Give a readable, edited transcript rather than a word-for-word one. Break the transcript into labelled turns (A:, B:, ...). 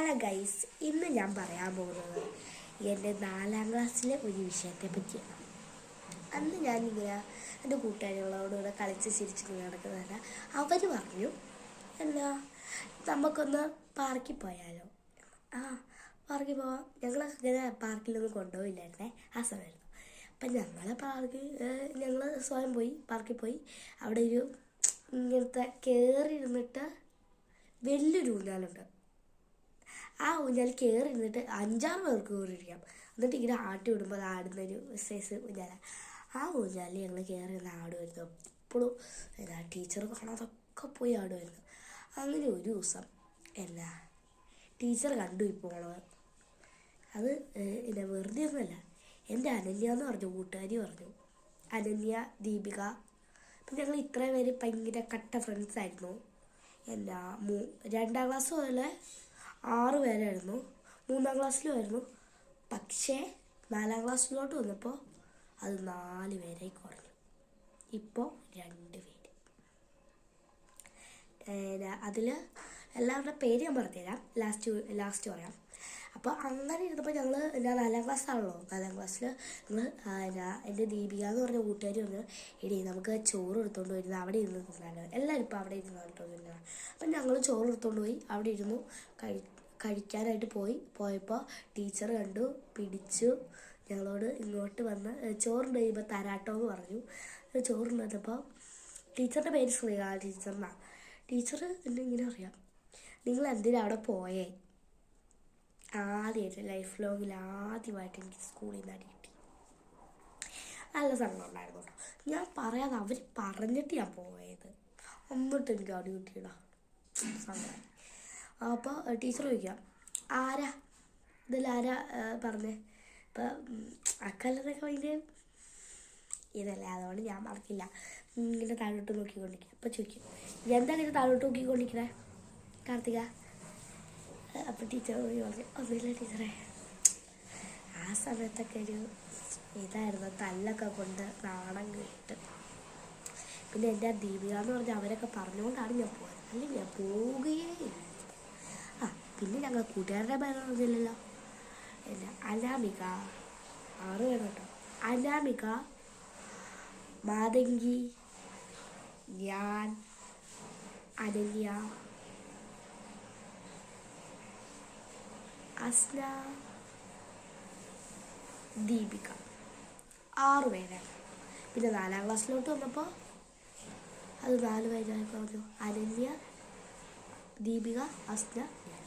A: Hello guys, ഇന്ന് ഞാൻ പറയാൻ പോകുന്നത് എൻ്റെ 4ാം ക്ലാസ്സിലെ ഒരു വിഷയത്തെ പറ്റിയാണ്. അന്ന് ഞാനിങ്ങനെ എൻ്റെ കൂട്ടുകാരികളോടുകൂടെ കളിച്ച് ചിരിച്ച് നടക്കുന്നതല്ല. അവർ പറഞ്ഞു, എന്നാ നമുക്കൊന്ന് പാർക്കിൽ പോയാലോ. പാർക്കിൽ പോവാം. ഞങ്ങൾ ഇങ്ങനെ പാർക്കിലൊന്നും കൊണ്ടുപോയില്ലായിരുന്നേ ആ സമയത്ത്. അപ്പം ഞങ്ങൾ സ്വയം പോയി പാർക്കിൽ പോയി. അവിടെ ഒരു ഇങ്ങനത്തെ കയറി ഇരുന്നിട്ട് വലിയൊരു ഊഞ്ഞാലുണ്ട്. ആ ഊഞ്ഞാൽ കയറി ഇരുന്നിട്ട് 5-6 പേർക്ക് കയറിയിരിക്കാം. എന്നിട്ട് ഇങ്ങനെ ആട്ടി വിടുമ്പോൾ അത് ആടുന്നൊരു സൈസ് ഊഞ്ഞാല. ആ ഊഞ്ഞാലിൽ ഞങ്ങൾ കയറി നിന്ന് ആടുമായിരുന്നു. എപ്പോഴും ടീച്ചർ കാണാതൊക്കെ പോയി ആടുമായിരുന്നു. അങ്ങനെ ഒരു ദിവസം ടീച്ചർ കണ്ടു ഈ പോണത്. അത് വെറുതെ ഒന്നുമല്ല, എൻ്റെ അനന്യ എന്ന് പറഞ്ഞു കൂട്ടുകാരി പറഞ്ഞു. അനന്യ, ദീപിക, അപ്പം ഞങ്ങൾ ഇത്രയും പേര് ഭയങ്കര കട്ട ഫ്രണ്ട്സായിരുന്നു. 2ാം ക്ലാസ് മുതൽ 6 പേരായിരുന്നു, 3ാം ക്ലാസ്സിലുമായിരുന്നു. പക്ഷേ 4ാം ക്ലാസ്സിലോട്ട് വന്നപ്പോൾ അത് 4 പേരായി കുറഞ്ഞു. ഇപ്പോൾ 2 പേര്. അതിൽ എല്ലാവരുടെ പേര് ഞാൻ പറഞ്ഞുതരാം, ലാസ്റ്റ് പറയാം. അപ്പോൾ അങ്ങനെ ഇരുന്നപ്പോൾ ഞാൻ 4ാം ക്ലാസ്സാണല്ലോ. 4ാം ക്ലാസ്സിൽ എൻ്റെ ദീപിക എന്ന് പറഞ്ഞ കൂട്ടുകാരി പറഞ്ഞു, എടീ നമുക്ക് ചോറ് എടുത്തുകൊണ്ട് വരുന്നത് അവിടെ ഇരുന്ന് തിന്നാലോ. എല്ലാവരും ഇപ്പോൾ അവിടെ ഇരുന്ന് തിന്നാണ്. അപ്പം ഞങ്ങൾ ചോറ് എടുത്തുകൊണ്ട് പോയി അവിടെ ഇരുന്നു കഴിക്കാനായിട്ട് പോയപ്പോൾ ടീച്ചർ കണ്ടു, പിടിച്ചു ഞങ്ങളോട് ഇങ്ങോട്ട് വന്ന് ചോറുണ്ട് കഴിയുമ്പോൾ തരാട്ടോ എന്ന് പറഞ്ഞു. ചോറുണ്ട് വന്നപ്പോൾ ടീച്ചറിൻ്റെ പേര് ശ്രീകാ ടീച്ചറിനാണ്. ടീച്ചർ എന്നെ ഇങ്ങനെ അറിയാം, നിങ്ങൾ എന്തിനാണ് അവിടെ പോയേ? ആദ്യമായിട്ട് ലൈഫ് ലോങ്ങിൽ ആദ്യമായിട്ട് എനിക്ക് സ്കൂളിൽ നിന്ന് അടി കിട്ടി. നല്ല സങ്കടം ഉണ്ടായിരുന്നു കേട്ടോ. ഞാൻ പറയാതെ അവർ പറഞ്ഞിട്ട് ഞാൻ പോയത്, എന്നിട്ട് എനിക്ക് അടി കിട്ടിയിടാ സങ്കടം. അപ്പോൾ ടീച്ചർ ചോദിക്കാം, ഇതിലാരാ പറഞ്ഞേ? ഇപ്പം അക്കാലത്തൊക്കെ ഭയങ്കര ഇതല്ലേ, അതുകൊണ്ട് ഞാൻ മറക്കില്ല. ഇങ്ങനെ താഴോട്ട് നോക്കിക്കൊണ്ടിരിക്കുക. അപ്പം ചോദിക്കും, എന്താ ഇങ്ങനെ താഴോട്ട് നോക്കിക്കൊണ്ടിരിക്കണേ കാർത്തിക? അപ്പം ടീച്ചർ പറഞ്ഞു, ഒന്നുമില്ല ടീച്ചറേ, ആ സമയത്തൊക്കെ ഒരു ഇതായിരുന്നു, തല്ലൊക്കെ കൊണ്ട് നാണം കിട്ട്. പിന്നെ എൻ്റെ ദീപിക എന്ന് പറഞ്ഞാൽ അവരൊക്കെ പറഞ്ഞുകൊണ്ടാണ് ഞാൻ പോയത്, അല്ലെങ്കിൽ ഞാൻ പോവുകയേ ഇല്ല. പിന്നെ ഞങ്ങൾ കൂട്ടുകാരുടെ പേര് പറഞ്ഞില്ലല്ലോ. അനാമിക, 6 പേര് കേട്ടോ. അനാമിക, മാതങ്കി, ഞാൻ, അനന്യ, അസ്ന, ദീപിക, 6 പേരാണ്. പിന്നെ 4ാം ക്ലാസ്സിലോട്ട് വന്നപ്പോൾ അത് 4 പേരായി പറഞ്ഞു. അനന്യ, ദീപിക, അസ്ന, ഞാൻ.